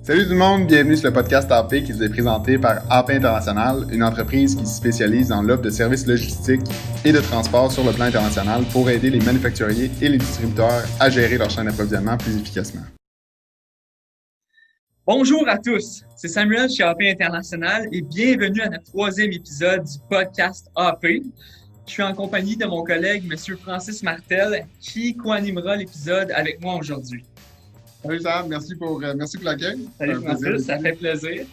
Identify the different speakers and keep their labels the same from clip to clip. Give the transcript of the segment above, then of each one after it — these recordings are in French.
Speaker 1: Salut tout le monde, bienvenue sur le podcast AP qui vous est présenté par AP International, une entreprise qui se spécialise dans l'offre de services logistiques et de transport sur le plan international pour aider les manufacturiers et les distributeurs à gérer leur chaîne d'approvisionnement plus efficacement.
Speaker 2: Bonjour à tous, c'est Samuel chez AP International et bienvenue à notre troisième épisode du podcast AP. Je suis en compagnie de mon collègue, M. Francis Martel, qui co-animera l'épisode avec moi aujourd'hui.
Speaker 1: Salut Sam, merci pour l'accueil.
Speaker 2: Salut Francis, ça fait plaisir.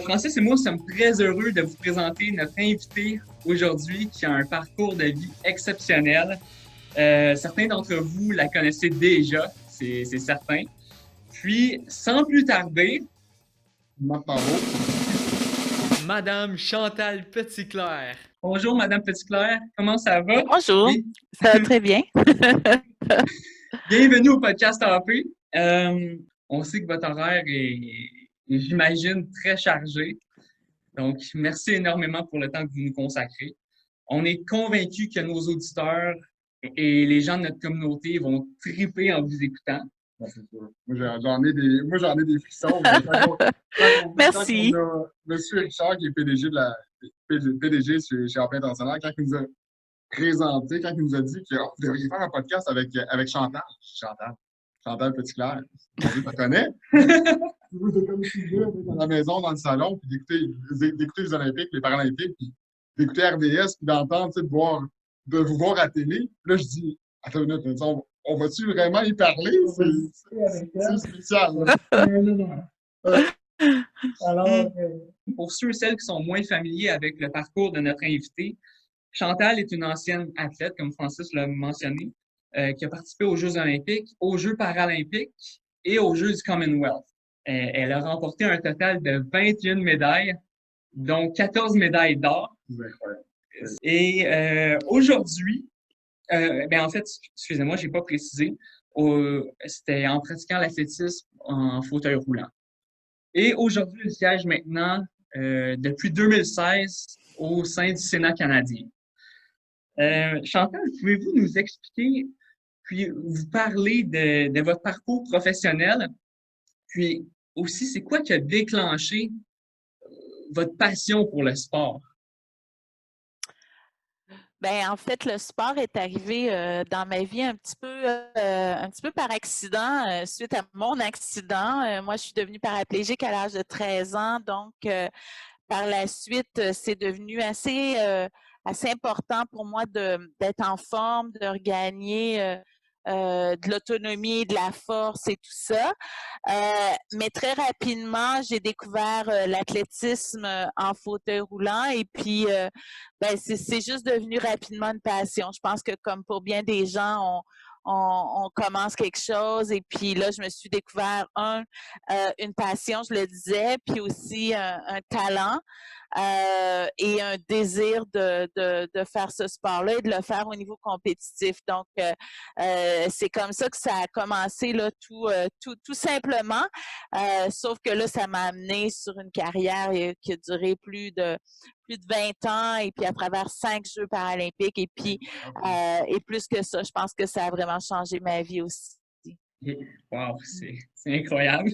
Speaker 2: Francis et moi sommes très heureux de vous présenter notre invité aujourd'hui qui a un parcours de vie exceptionnel. Certains d'entre vous la connaissez déjà, c'est certain. Puis, sans plus tarder,
Speaker 3: Madame Chantal Petitclerc.
Speaker 2: Bonjour Madame Petitclerc, comment ça va?
Speaker 4: Bonjour, ça va très bien.
Speaker 2: Bienvenue au podcast AP. On sait que votre horaire est, j'imagine, très chargé. Donc, merci énormément pour le temps que vous nous consacrez. On est convaincus que nos auditeurs et les gens de notre communauté vont triper en vous écoutant.
Speaker 1: Ben, c'est sûr. Moi, j'en ai des frissons.
Speaker 4: Merci.
Speaker 1: Monsieur Richard, qui est PDG chez AP International, quand il nous a présenté, quand il nous a dit que vous devriez faire un podcast avec Chantal. Chantal Petitclerc. Je la connais. C'est comme si je dans la maison, dans le salon, puis d'écouter les Olympiques, les Paralympiques, puis d'écouter RDS, puis d'entendre, de vous voir à la télé. Puis là, je dis, attends une minute, on va-tu vraiment y parler? C'est spécial.
Speaker 2: Alors, pour ceux et celles qui sont moins familiers avec le parcours de notre invité, Chantal est une ancienne athlète, comme Francis l'a mentionné, qui a participé aux Jeux olympiques, aux Jeux paralympiques et aux Jeux du Commonwealth. Elle a remporté un total de 21 médailles, dont 14 médailles d'or. Et aujourd'hui, en fait, excusez-moi, je n'ai pas précisé, c'était en pratiquant l'athlétisme en fauteuil roulant. Et aujourd'hui, elle siège maintenant, depuis 2016, au sein du Sénat canadien. Chantal, pouvez-vous nous expliquer, puis vous parler de votre parcours professionnel, puis aussi, c'est quoi qui a déclenché votre passion pour le sport?
Speaker 4: En fait, le sport est arrivé dans ma vie un petit peu par accident, suite à mon accident. Moi, je suis devenue paraplégique à l'âge de 13 ans, donc par la suite, c'est devenu assez important pour moi d'être en forme, de regagner de l'autonomie, de la force et tout ça. Mais très rapidement, j'ai découvert l'athlétisme en fauteuil roulant et puis c'est juste devenu rapidement une passion. Je pense que comme pour bien des gens, on commence quelque chose et puis là, je me suis découvert une passion, je le disais, puis aussi un talent et un désir de faire ce sport-là et de le faire au niveau compétitif. Donc, c'est comme ça que ça a commencé là, tout simplement. Sauf que là, ça m'a amené sur une carrière qui a duré plus de 20 ans et puis à travers 5 Jeux paralympiques et puis et plus que ça, je pense que ça a vraiment changé ma vie aussi.
Speaker 2: Wow, c'est incroyable.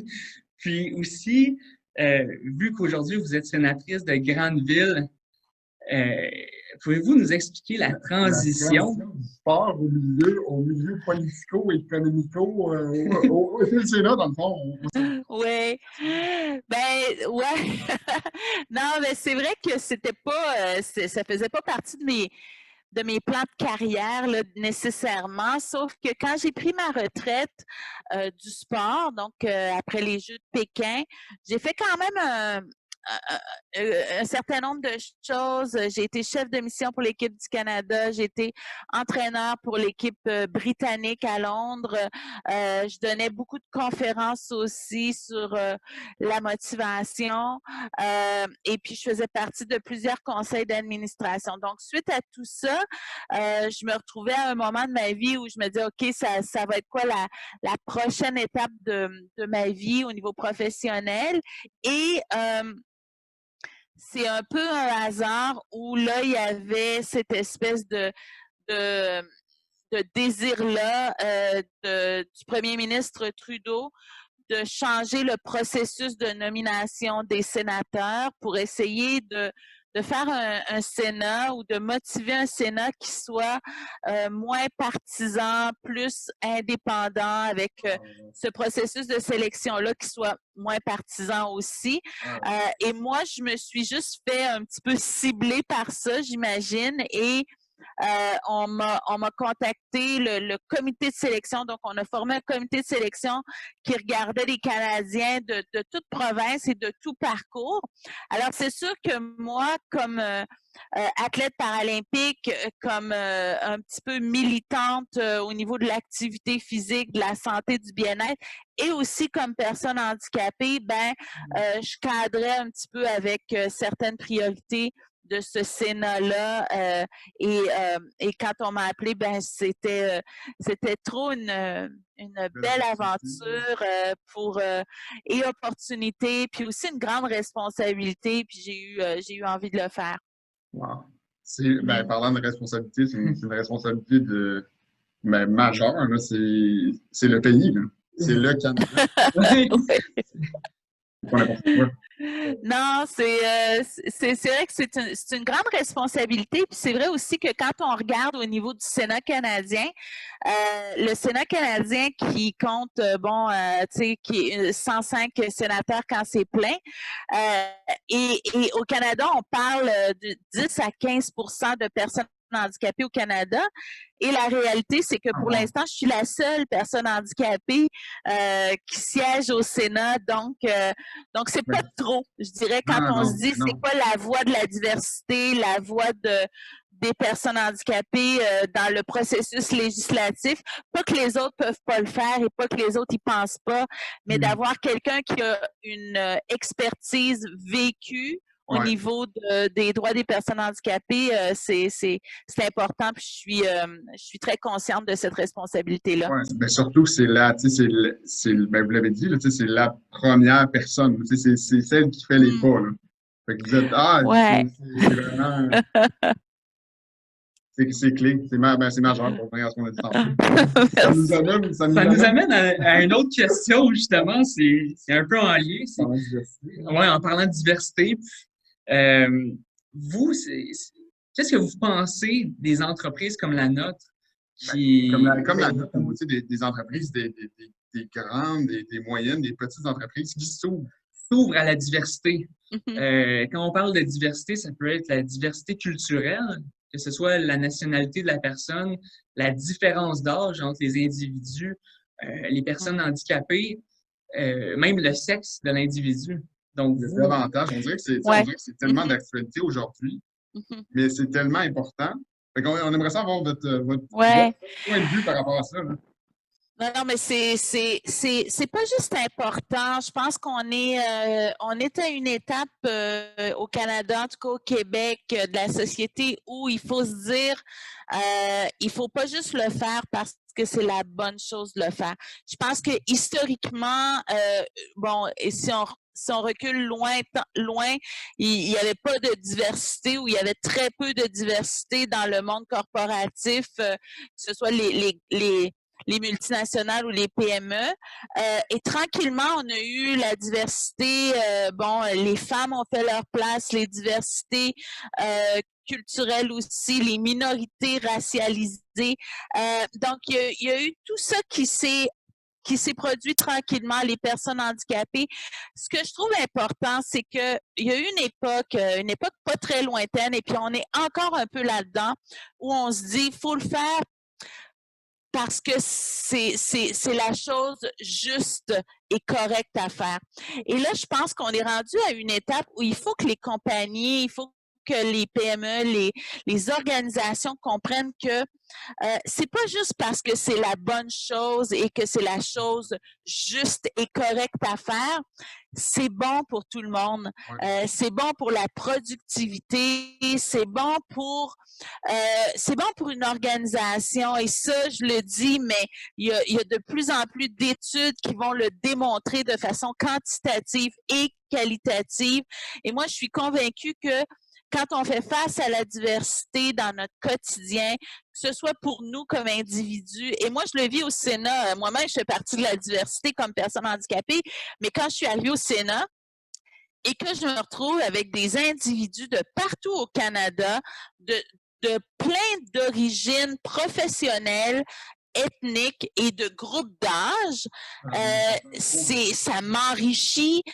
Speaker 2: Puis aussi, vu qu'aujourd'hui vous êtes sénatrice de grande ville, pouvez-vous nous expliquer la transition
Speaker 1: du sport au milieu politico-économico, c'est le Sénat, dans le fond.
Speaker 4: Oui. Ouais. Non, mais c'est vrai que c'était pas, ça faisait pas partie de mes plans de carrière là, nécessairement, sauf que quand j'ai pris ma retraite du sport, donc après les Jeux de Pékin, j'ai fait quand même un certain nombre de choses. J'ai été chef de mission pour l'équipe du Canada. J'ai été entraîneur pour l'équipe britannique à Londres. Je donnais beaucoup de conférences aussi sur la motivation. Et puis, je faisais partie de plusieurs conseils d'administration. Donc, suite à tout ça, je me retrouvais à un moment de ma vie où je me disais, OK, ça va être quoi la prochaine étape de ma vie au niveau professionnel? Et c'est un peu un hasard où là, il y avait cette espèce de désir-là du premier ministre Trudeau de changer le processus de nomination des sénateurs pour essayer de faire un Sénat ou de motiver un Sénat qui soit moins partisan, plus indépendant, avec ce processus de sélection-là qui soit moins partisan aussi. Et moi, je me suis juste fait un petit peu cibler par ça, j'imagine, et on m'a contacté, le comité de sélection. Donc, on a formé un comité de sélection qui regardait les Canadiens de toute province et de tout parcours. Alors, c'est sûr que moi, comme athlète paralympique, comme un petit peu militante au niveau de l'activité physique, de la santé, du bien-être, et aussi comme personne handicapée, je cadrais un petit peu avec certaines priorités de ce Sénat-là. Et quand on m'a appelé, c'était trop une belle aventure et opportunité, puis aussi une grande responsabilité, puis j'ai eu envie de le faire.
Speaker 1: Wow. Parlant de responsabilité, c'est une responsabilité majeure. Là, c'est le pays. Là. C'est le Canada. C'est pas n'importe quoi.
Speaker 4: Non, c'est vrai que c'est une grande responsabilité. Puis c'est vrai aussi que quand on regarde au niveau du Sénat canadien, le Sénat canadien qui compte, qui est 105 sénateurs quand c'est plein, et au Canada, on parle de 10 à 15 % de personnes handicapées au Canada. Et la réalité, c'est que pour l'instant, je suis la seule personne handicapée qui siège au Sénat. Donc c'est pas trop, je dirais, quand on se dit c'est quoi la voix de la diversité, la voix des personnes handicapées dans le processus législatif. Pas que les autres peuvent pas le faire et pas que les autres y pensent pas, mais d'avoir quelqu'un qui a une expertise vécue au niveau des droits des personnes handicapées, c'est important. Puis je suis très consciente de cette responsabilité-là.
Speaker 1: Ouais, surtout que c'est là, tu sais, vous l'avez dit, là, c'est la première personne. C'est celle qui fait les pas. Là. Fait que vous êtes c'est vraiment. C'est clé, c'est majeur pour venir à ce qu'on a dit tantôt.
Speaker 2: Ça nous amène à une autre question, justement. C'est un peu en lien. En parlant de diversité. Vous, qu'est-ce que vous pensez des entreprises comme la nôtre?
Speaker 1: Comme la nôtre, des entreprises, des grandes, des moyennes, des petites entreprises qui
Speaker 2: s'ouvrent à la diversité. Quand on parle de diversité, ça peut être la diversité culturelle, que ce soit la nationalité de la personne, la différence d'âge entre les individus, les personnes handicapées, même le sexe de l'individu. Donc,
Speaker 1: davantage, on dirait que c'est tellement d'actualité aujourd'hui, mais c'est tellement important. Fait qu'on aimerait ça avoir votre point de vue par rapport à ça. Là.
Speaker 4: Non, mais c'est pas juste important. Je pense qu'on est à une étape au Canada, en tout cas au Québec, de la société où il faut se dire, il faut pas juste le faire parce que c'est la bonne chose de le faire. Je pense que historiquement, et si on recule loin, il n'y avait pas de diversité ou il y avait très peu de diversité dans le monde corporatif, que ce soit les multinationales ou les PME. Et tranquillement, on a eu la diversité. Les femmes ont fait leur place, les diversités culturelles aussi, les minorités racialisées. Donc, il y a eu tout ça qui s'est produit tranquillement, les personnes handicapées. Ce que je trouve important, c'est qu'il y a eu une époque pas très lointaine, et puis on est encore un peu là-dedans, où on se dit, il faut le faire parce que c'est la chose juste et correcte à faire. Et là, je pense qu'on est rendu à une étape où il faut que les compagnies, il faut que les PME, les organisations comprennent que c'est pas juste parce que c'est la bonne chose et que c'est la chose juste et correcte à faire. C'est bon pour tout le monde. C'est bon pour la productivité. C'est bon pour une organisation. Et ça, je le dis, mais il y a de plus en plus d'études qui vont le démontrer de façon quantitative et qualitative. Et moi, je suis convaincue que quand on fait face à la diversité dans notre quotidien, que ce soit pour nous comme individus, et moi, je le vis au Sénat, moi-même, je fais partie de la diversité comme personne handicapée, mais quand je suis arrivée au Sénat, et que je me retrouve avec des individus de partout au Canada, de plein d'origines professionnelles, ethniques et de groupes d'âge, ça m'enrichit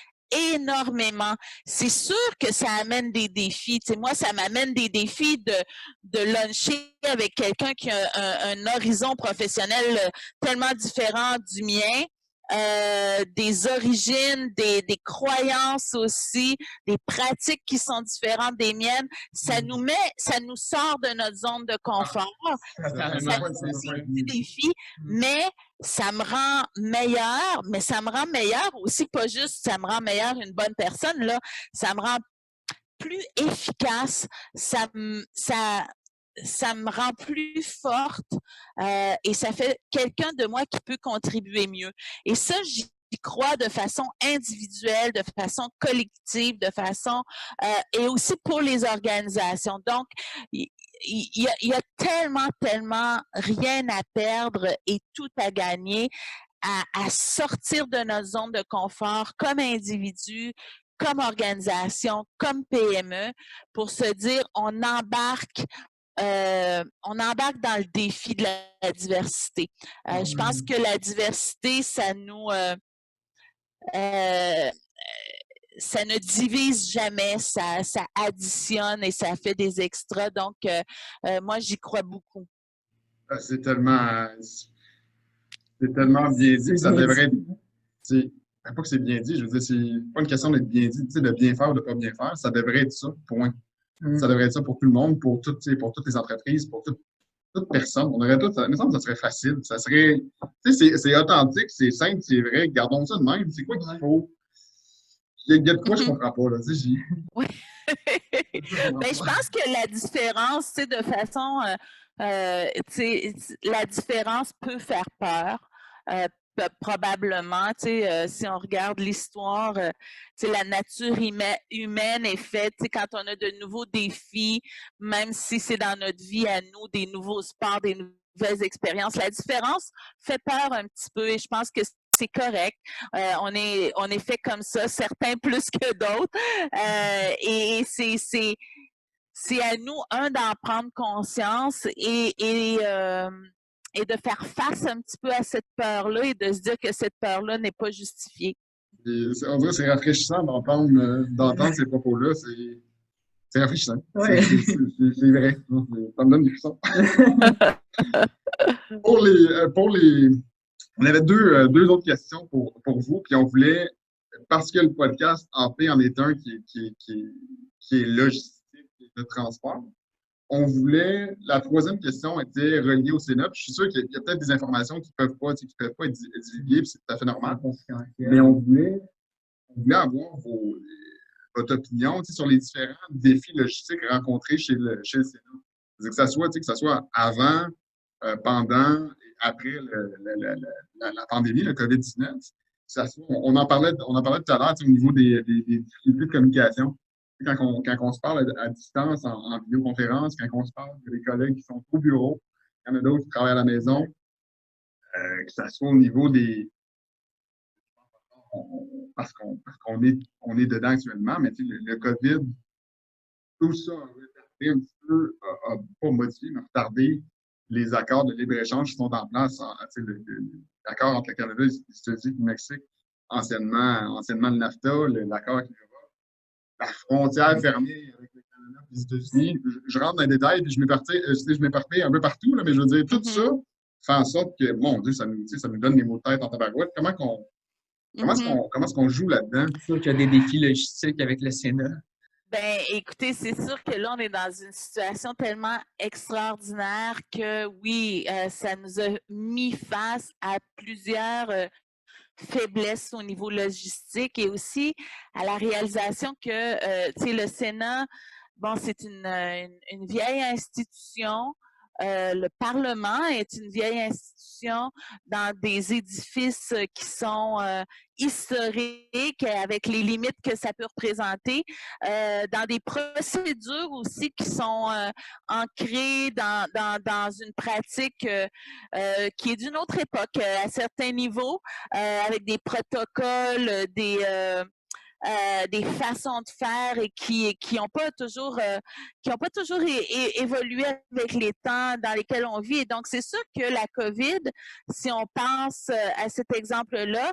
Speaker 4: énormément. C'est sûr que ça amène des défis. Tu sais, moi, ça m'amène des défis de luncher avec quelqu'un qui a un horizon professionnel tellement différent du mien. Des origines, des croyances aussi, des pratiques qui sont différentes des miennes, ça nous sort de notre zone de confort, ça nous des défis, mais ça me rend meilleur aussi, pas juste ça me rend meilleur une bonne personne, là, ça me rend plus efficace, ça me rend plus forte et ça fait quelqu'un de moi qui peut contribuer mieux. Et ça, j'y crois de façon individuelle, de façon collective, de façon et aussi pour les organisations. Donc, il y a tellement rien à perdre et tout à gagner à sortir de notre zone de confort comme individu, comme organisation, comme PME, pour se dire on embarque dans le défi de la diversité. Je pense que la diversité, ça ne divise jamais, ça additionne et ça fait des extras. Donc, moi, j'y crois beaucoup.
Speaker 1: C'est tellement bien dit que ça devrait être. Pas que c'est bien dit, je veux dire, c'est pas une question d'être bien dit, de bien faire ou de pas bien faire. Ça devrait être ça, point. Ça devrait être ça pour tout le monde, pour toutes les entreprises, pour toute personne. On aurait tout, il me semble que ça serait facile. Ça serait, c'est authentique, c'est simple, c'est vrai. Gardons ça de même. C'est quoi qu'il faut? Il y a de quoi je comprends pas, là.
Speaker 4: Oui. Ben, je pense que la différence, de façon, la différence peut faire peur. Probablement, si on regarde l'histoire, la nature humaine est faite, quand on a de nouveaux défis, même si c'est dans notre vie à nous, des nouveaux sports, des nouvelles expériences, la différence fait peur un petit peu et je pense que c'est correct. On est fait comme ça, certains plus que d'autres. Et c'est à nous, d'en prendre conscience et de faire face un petit peu à cette peur-là et de se dire que cette peur-là n'est pas justifiée.
Speaker 1: On dirait que c'est rafraîchissant d'entendre ces propos-là. C'est rafraîchissant. Ouais. C'est vrai. Ça me donne des frissons. On avait deux autres questions pour vous, puis on voulait, parce que le podcast en est un qui est logistique et de transport, on voulait, la troisième question était reliée au Sénat. Je suis sûr qu'il y a peut-être des informations qui ne peuvent pas être divulguées, puis c'est tout à fait normal. Mais on voulait avoir votre opinion sur les différents défis logistiques rencontrés chez le Sénat. Que ça soit avant, pendant et après la pandémie, le COVID-19. On en parlait tout à l'heure au niveau des difficultés de communication. Quand on se parle à distance, en vidéoconférence, quand on se parle des collègues qui sont au bureau, il y en a d'autres qui travaillent à la maison, que ce soit au niveau des... Parce qu'on est dedans actuellement, mais le COVID, tout ça a retardé un petit peu, pas modifié, mais retardé les accords de libre-échange qui sont en place, l'accord entre le Canada, les États-Unis et le Mexique, anciennement le NAFTA, l'accord avec l'Europe, la frontière fermée avec le Canada et les États-Unis. Je rentre dans les détails et je m'éparpille un peu partout, là, mais je veux dire, tout ça fait en sorte que, mon Dieu, ça nous donne des mots de tête en tabarouette. Comment est-ce qu'on joue là-dedans?
Speaker 2: C'est sûr qu'il y a des défis logistiques avec le Sénat.
Speaker 4: Ben, écoutez, c'est sûr que là, on est dans une situation tellement extraordinaire que oui, ça nous a mis face à plusieurs faiblesses au niveau logistique et aussi à la réalisation que, le Sénat, bon, c'est une vieille institution. le Parlement est une vieille institution dans des édifices qui sont historiques, avec les limites que ça peut représenter, dans des procédures aussi qui sont ancrées dans une pratique qui est d'une autre époque à certains niveaux, avec des protocoles, des façons de faire et qui n'ont pas toujours évolué avec les temps dans lesquels on vit. Et donc, c'est sûr que la COVID, si on pense à cet exemple-là,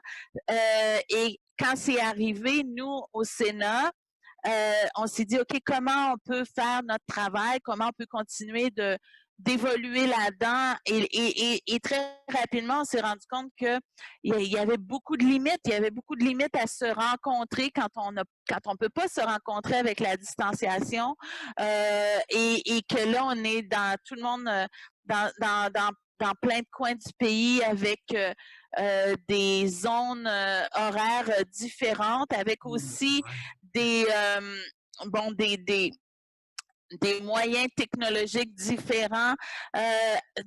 Speaker 4: et quand c'est arrivé, nous, au Sénat, on s'est dit, OK, comment on peut faire notre travail, comment on peut continuer d'évoluer là-dedans. Et très rapidement, on s'est rendu compte qu'il y avait beaucoup de limites. Il y avait beaucoup de limites à se rencontrer quand on peut pas se rencontrer avec la distanciation. Et que là, on est dans tout le monde, dans plein de coins du pays avec des zones horaires différentes, avec aussi des moyens technologiques différents.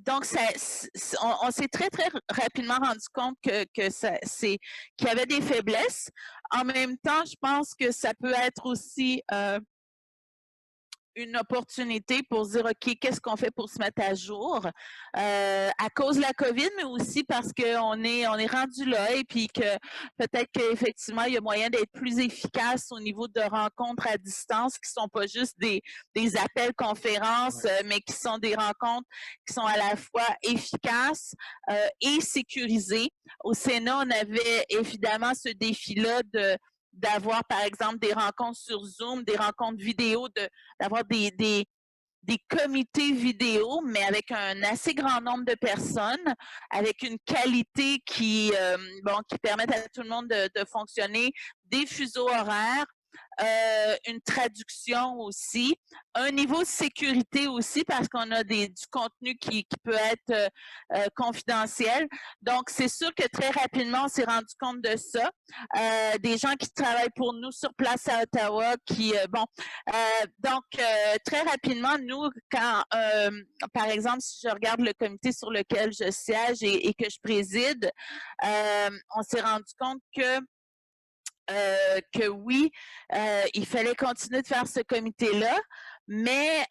Speaker 4: Donc, on s'est très, très rapidement rendu compte qu'il y avait des faiblesses. En même temps, je pense que ça peut être aussi une opportunité pour se dire, OK, qu'est-ce qu'on fait pour se mettre à jour à cause de la COVID, mais aussi parce qu'on est rendu là et puis que peut-être qu'effectivement, il y a moyen d'être plus efficace au niveau de rencontres à distance qui ne sont pas juste des appels conférences, mais qui sont des rencontres qui sont à la fois efficaces et sécurisées. Au Sénat, on avait évidemment ce défi-là d'avoir, par exemple, des rencontres sur Zoom, des rencontres vidéo, d'avoir des comités vidéo, mais avec un assez grand nombre de personnes, avec une qualité qui permette à tout le monde de fonctionner, des fuseaux horaires, une traduction aussi, un niveau de sécurité aussi parce qu'on a du contenu qui peut être confidentiel. Donc, c'est sûr que très rapidement, on s'est rendu compte de ça. Des gens qui travaillent pour nous sur place à Ottawa, donc, très rapidement, nous, quand, par exemple, si je regarde le comité sur lequel je siège et que je préside, on s'est rendu compte que oui, il fallait continuer de faire ce comité-là, mais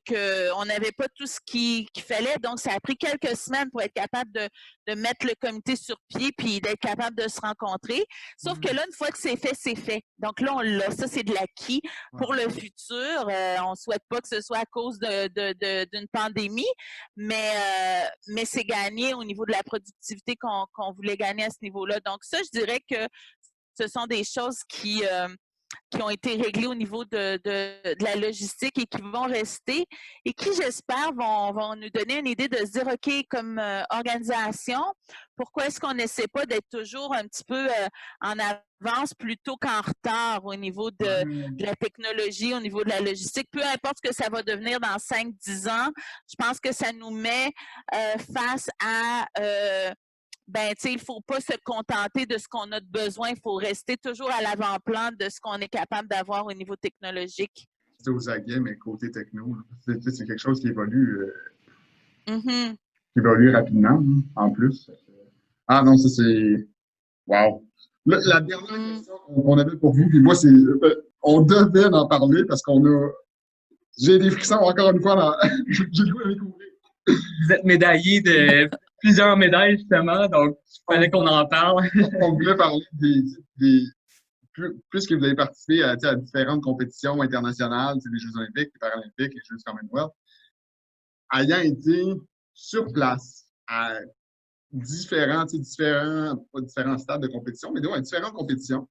Speaker 4: qu'on n'avait pas tout ce qu'il fallait. Donc, ça a pris quelques semaines pour être capable de mettre le comité sur pied puis d'être capable de se rencontrer. Sauf que là, une fois que c'est fait, c'est fait. Donc là, on l'a. Ça, c'est de l'acquis pour le futur. On ne souhaite pas que ce soit à cause d'une pandémie, mais c'est gagné au niveau de la productivité qu'on voulait gagner à ce niveau-là. Donc ça, je dirais que ce sont des choses qui ont été réglées au niveau de la logistique et qui vont rester et qui, j'espère, vont nous donner une idée de se dire, OK, comme organisation, pourquoi est-ce qu'on n'essaie pas d'être toujours un petit peu en avance plutôt qu'en retard au niveau de la technologie, au niveau de la logistique, peu importe ce que ça va devenir dans 5-10 ans, je pense que ça nous met face à il ne faut pas se contenter de ce qu'on a de besoin, il faut rester toujours à l'avant-plan de ce qu'on est capable d'avoir au niveau technologique.
Speaker 1: C'est aux aguets, mais côté techno, c'est quelque chose qui évolue, qui évolue rapidement, en plus. Ah non, ça c'est... Wow! La dernière question qu'on avait pour vous, puis moi, c'est... on devait en parler parce qu'on a... J'ai des frissons encore une fois, j'ai le goût de découvrir.
Speaker 2: Vous êtes médaillé de plusieurs médailles, justement, donc il fallait qu'on en parle.
Speaker 1: On voulait parler puisque vous avez participé à différentes compétitions internationales, les Jeux olympiques, les paralympiques, les Jeux Commonwealth, ayant été sur place à différents stades de compétition, mais à différentes compétitions,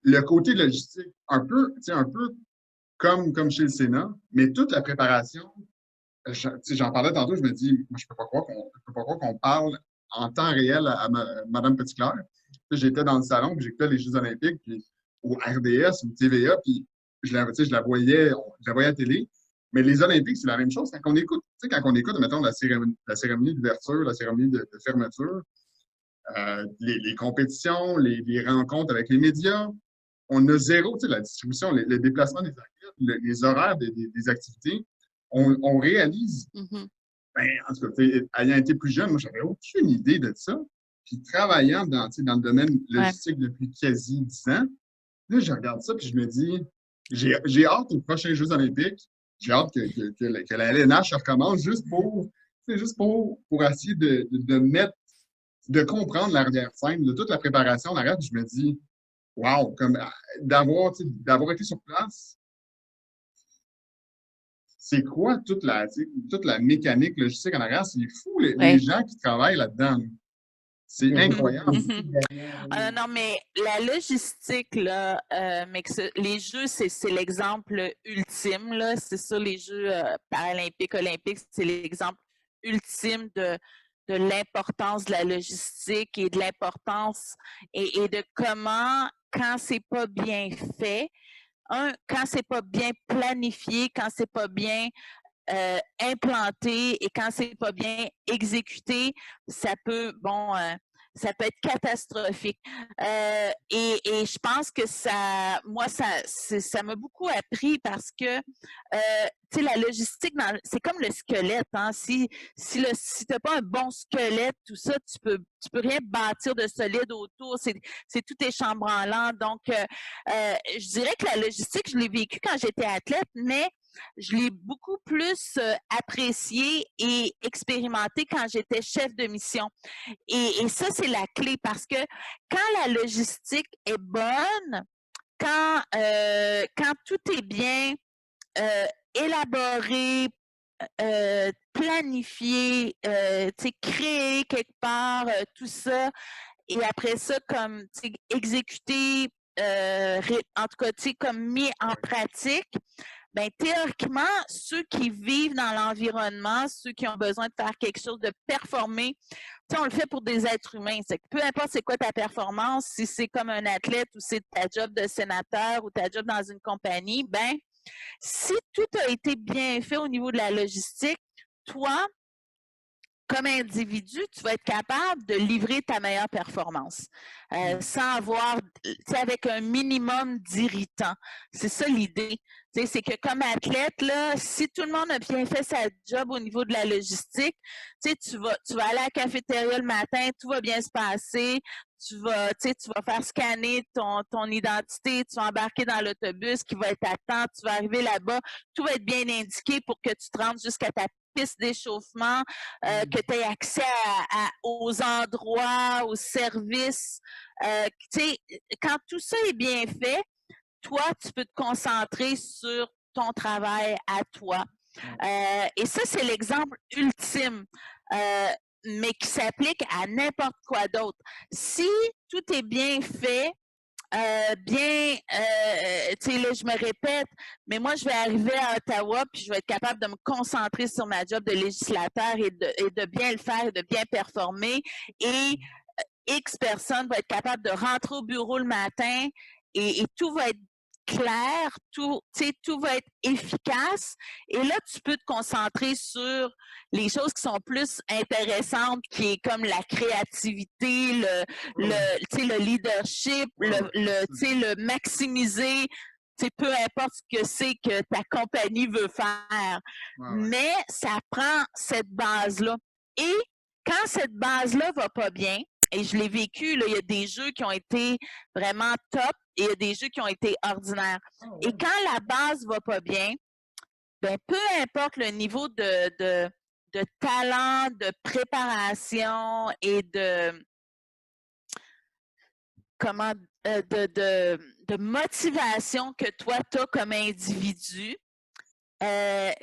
Speaker 1: le côté logistique, un peu comme chez le Sénat, mais toute la préparation, j'en parlais tantôt, je me dis, moi, je ne peux pas croire qu'on parle en temps réel à Mme Petitclerc. J'étais dans le salon, puis j'écoutais les Jeux olympiques, puis au RDS, ou TVA, puis je la voyais à la télé. Mais les Olympiques, c'est la même chose. Quand on écoute, mettons, la cérémonie d'ouverture, la cérémonie de fermeture, les compétitions, les rencontres avec les médias, on a zéro, la distribution, le déplacement des athlètes, les horaires des activités. on réalise,
Speaker 4: Mhm.
Speaker 1: ben, en tout cas, ayant été plus jeune, moi, j'avais aucune idée de ça. Puis travaillant dans le domaine
Speaker 4: Ouais.
Speaker 1: logistique depuis quasi 10 ans, là, je regarde ça, puis je me dis, j'ai hâte aux prochains Jeux olympiques. J'ai hâte que la LNH recommence juste pour essayer de mettre, de comprendre l'arrière-scène, de toute la préparation en arrière. Puis je me dis, wow, comme d'avoir été sur place, c'est quoi toute la mécanique logistique en arrière? C'est fou, les
Speaker 4: Ouais.
Speaker 1: gens qui travaillent là-dedans. C'est
Speaker 2: Mhm.
Speaker 1: incroyable.
Speaker 4: Non, mais la logistique, là, mais les Jeux, c'est l'exemple ultime, là. C'est ça, les Jeux paralympiques, olympiques, c'est l'exemple ultime de l'importance de la logistique et de l'importance et de comment, quand c'est pas bien fait, quand c'est pas bien planifié, quand c'est pas bien implanté et quand c'est pas bien exécuté, ça peut, ça peut être catastrophique. Et je pense que moi, ça m'a beaucoup appris parce que, tu sais, la logistique, c'est comme le squelette. Hein? Si tu n'as pas un bon squelette, tout ça, tu peux rien bâtir de solide autour. C'est tout est chambranlant. Donc, je dirais que la logistique, je l'ai vécu quand j'étais athlète, mais je l'ai beaucoup plus apprécié et expérimenté quand j'étais chef de mission. Et ça, c'est la clé parce que quand la logistique est bonne, quand tout est bien élaboré, planifié, créé quelque part, tout ça, et après ça, comme exécuté, en tout cas, comme mis en pratique, ben, théoriquement, ceux qui vivent dans l'environnement, ceux qui ont besoin de faire quelque chose, de performer, on le fait pour des êtres humains. C'est que peu importe c'est quoi ta performance, si c'est comme un athlète ou c'est ta job de sénateur ou ta job dans une compagnie, ben, si tout a été bien fait au niveau de la logistique, toi, comme individu, tu vas être capable de livrer ta meilleure performance sans avoir, avec un minimum d'irritants. C'est ça l'idée. C'est que comme athlète, là, si tout le monde a bien fait sa job au niveau de la logistique, tu vas aller à la cafétéria le matin, tout va bien se passer, tu vas faire scanner ton identité, tu vas embarquer dans l'autobus qui va être à temps, tu vas arriver là-bas, tout va être bien indiqué pour que tu te rendes jusqu'à ta piste d'échauffement, que tu aies accès aux endroits, aux services. Quand tout ça est bien fait, toi, tu peux te concentrer sur ton travail à toi. Et ça, c'est l'exemple ultime, mais qui s'applique à n'importe quoi d'autre. Si tout est bien fait, tu sais, là, je me répète, mais moi, je vais arriver à Ottawa, puis je vais être capable de me concentrer sur ma job de législateur et de bien le faire et de bien performer. Et X personnes vont être capables de rentrer au bureau le matin et tout va être clair, tout va être efficace. Et là, tu peux te concentrer sur les choses qui sont plus intéressantes, qui est comme la créativité, le leadership, le maximiser, peu importe ce que c'est que ta compagnie veut faire.
Speaker 1: Ouais.
Speaker 4: Mais ça prend cette base-là. Et quand cette base-là va pas bien, et je l'ai vécu, là, il y a des jeux qui ont été vraiment top et il y a des jeux qui ont été ordinaires. Oh, ouais. Et quand la base va pas bien, ben, peu importe le niveau de talent, de préparation et de motivation que toi, tu as comme individu,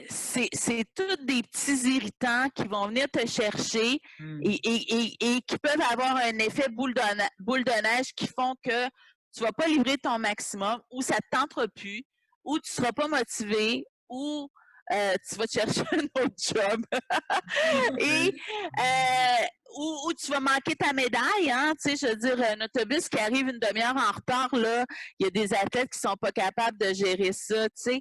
Speaker 4: c'est tous des petits irritants qui vont venir te chercher et qui peuvent avoir un effet boule de neige qui font que tu ne vas pas livrer ton maximum ou ça ne te tentera plus ou tu ne seras pas motivé ou tu vas te chercher un autre job et ou tu vas manquer ta médaille, hein, tu sais, je veux dire, un autobus qui arrive une demi-heure en retard, là, il y a des athlètes qui ne sont pas capables de gérer ça, tu sais.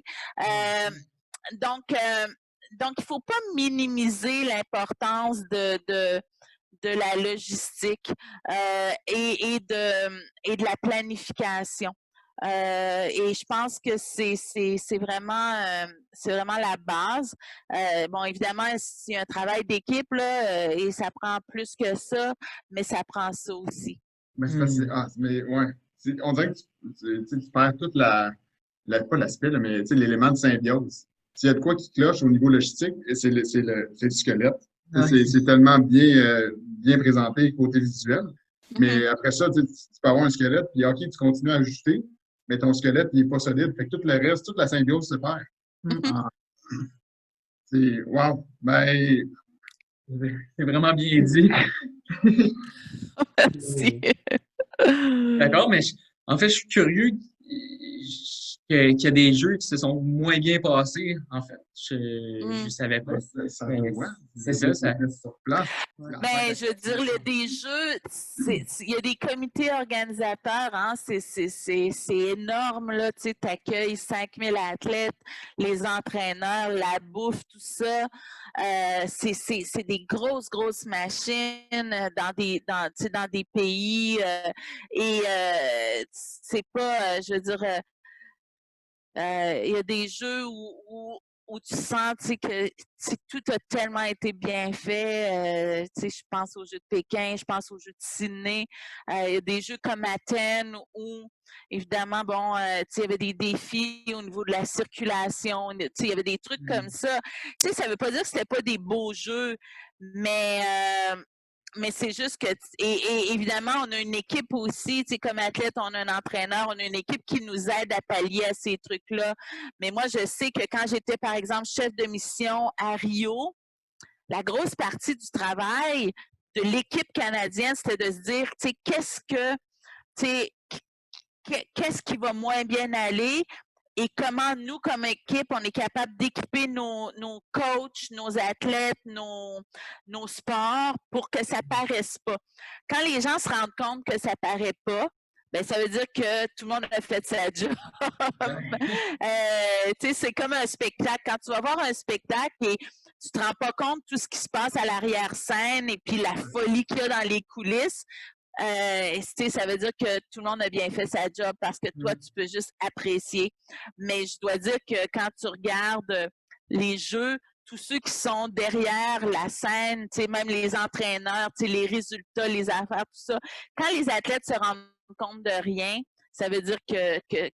Speaker 4: Donc, il ne faut pas minimiser l'importance de la logistique et de la planification. Et je pense que c'est vraiment la base. Bon, évidemment, c'est un travail d'équipe, là, et ça prend plus que ça, mais ça prend ça aussi.
Speaker 1: Mais c'est parce que mais ouais. On dirait que tu perds toute pas l'aspect, là, mais l'élément de symbiose. S'il y a de quoi qui cloche au niveau logistique, c'est le squelette. C'est tellement bien présenté côté visuel. Mais après ça, tu peux avoir un squelette, puis OK, tu continues à ajuster, mais ton squelette, il n'est pas solide. Fait que tout le reste, toute la symbiose se perd. C'est wow! Ben,
Speaker 2: C'est vraiment bien dit.
Speaker 4: Merci.
Speaker 2: D'accord, mais en fait, je suis curieux qu'il y a des jeux qui se sont moins bien passés, en fait. Je savais pas.
Speaker 1: c'est
Speaker 2: ça,
Speaker 1: sur place.
Speaker 4: Ben, je veux dire, des jeux, il y a des comités organisateurs, hein, c'est énorme, là, tu sais, t'accueilles 5000 athlètes, les entraîneurs, la bouffe, tout ça. C'est des grosses machines dans des pays, et c'est pas, je veux dire, il y a des jeux où tu sens que tout a tellement été bien fait. Je pense aux Jeux de Pékin, je pense aux Jeux de Sydney. Il y a des jeux comme Athènes où, évidemment, bon, il y avait des défis au niveau de la circulation. Il y avait des trucs comme ça. Ça ne veut pas dire que ce n'était pas des beaux jeux, mais c'est juste que, et évidemment, on a une équipe aussi, comme athlète, on a un entraîneur, on a une équipe qui nous aide à pallier à ces trucs-là. Mais moi, je sais que quand j'étais, par exemple, chef de mission à Rio, la grosse partie du travail de l'équipe canadienne, c'était de se dire, qu'est-ce qui va moins bien aller? Et comment nous, comme équipe, on est capable d'équiper nos coachs, nos athlètes, nos sports pour que ça ne paraisse pas. Quand les gens se rendent compte que ça ne paraît pas, ben ça veut dire que tout le monde a fait sa job. C'est comme un spectacle. Quand tu vas voir un spectacle et tu ne te rends pas compte de tout ce qui se passe à l'arrière-scène et puis la folie qu'il y a dans les coulisses, ça veut dire que tout le monde a bien fait sa job parce que toi, tu peux juste apprécier. Mais je dois dire que quand tu regardes les jeux, tous ceux qui sont derrière la scène, même les entraîneurs, les résultats, les affaires, tout ça, quand les athlètes se rendent compte de rien, ça veut dire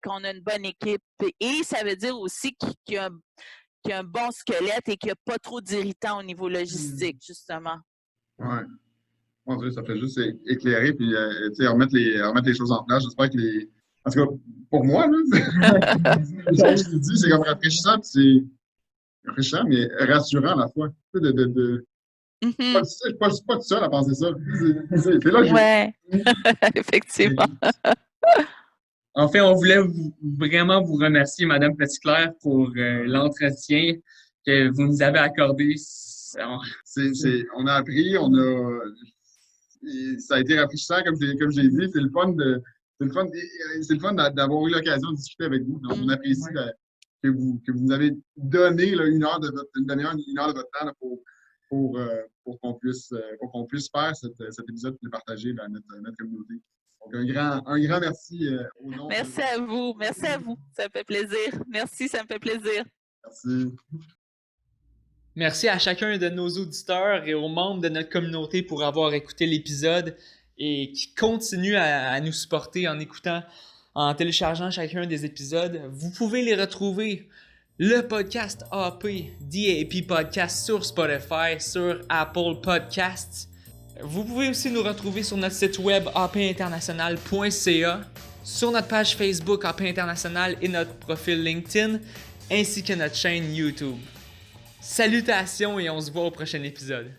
Speaker 4: qu'on a une bonne équipe. Et ça veut dire aussi qu'il y a un bon squelette et qu'il n'y a pas trop d'irritants au niveau logistique, justement.
Speaker 1: Ouais. Mon Dieu, ça fait juste éclairer puis remettre les choses en place. J'espère que en tout cas, pour moi, là, je te dis, c'est comme rafraîchissant, puis c'est rafraîchissant, mais rassurant à la fois. Je suis pas tout seul à penser ça. C'est là que
Speaker 4: ouais, effectivement.
Speaker 2: En fait, on voulait vraiment vous remercier, Madame Petitclerc, pour l'entretien que vous nous avez accordé.
Speaker 1: On a appris, ça a été rafraîchissant, comme j'ai dit. C'est le fun d'avoir eu l'occasion de discuter avec vous. Donc, on apprécie que vous nous avez donné là, une heure de votre temps là, pour qu'on puisse faire cet épisode et le partager à notre communauté. Donc, un grand merci au nom.
Speaker 4: Merci à vous. Merci à vous. Ça me fait plaisir. Merci, ça me fait plaisir.
Speaker 1: Merci.
Speaker 3: Merci à chacun de nos auditeurs et aux membres de notre communauté pour avoir écouté l'épisode et qui continuent à nous supporter en écoutant, en téléchargeant chacun des épisodes. Vous pouvez les retrouver, le podcast AP, DAP Podcast sur Spotify, sur Apple Podcasts. Vous pouvez aussi nous retrouver sur notre site web apinternational.ca, sur notre page Facebook AP International et notre profil LinkedIn, ainsi que notre chaîne YouTube. Salutations et on se voit au prochain épisode.